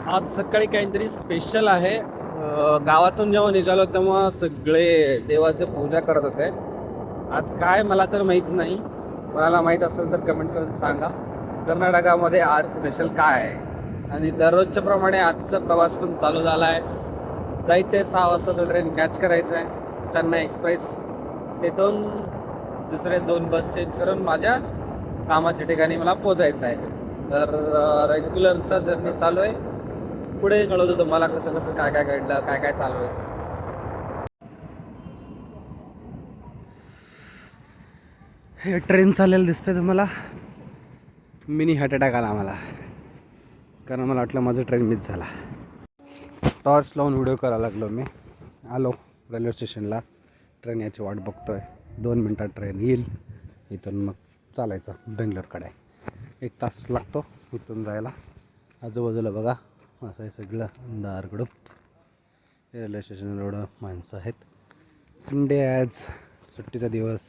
आज सकाळी काहीतरी स्पेशल आहे. गावातून जेव्हा निघालो तेव्हा सगळे देवाचे पूजा करत होते. आज काय मला तर माहीत नाही, कोणाला माहीत असेल तर कमेंट करून सांगा. कर्नाटकामध्ये आज स्पेशल काय आहे. आणि दररोजच्या प्रमाणे आजचा प्रवास पण चालू झाला आहे. जायचं आहे 6 वाजता ट्रेन कॅच करायचं आहे चेन्नई एक्सप्रेस. तिथून दुसरे 2 बस चेंज करून माझ्या कामाच्या ठिकाणी मला पोचायचं आहे. तर रेग्युलरचा जर्नी चालू आहे. पुढे कळवतो तुम्हाला कसं कसं काय काय घडलं, काय काय चालू आहे. हे ट्रेन चाललेलं दिसतंय तुम्हाला. मिनी हार्ट अटॅक आला मला, कारण मला वाटलं माझं ट्रेन मिस झाला. टॉर्च लावून व्हिडिओ करायला लागलो मी. आलो रेल्वे स्टेशनला, ट्रेन याची वाट बघतोय. 2 मिनटात ट्रेन येईल. इथून मग चालायचं बेंगलोरकडे. 1 तास लागतो इथून जायला. आजूबाजूला बघा असं आहे सगळं अंधार गडूप. रेल्वे स्टेशन रोड माणसं आहेत. संडे आज, सुट्टीचा दिवस.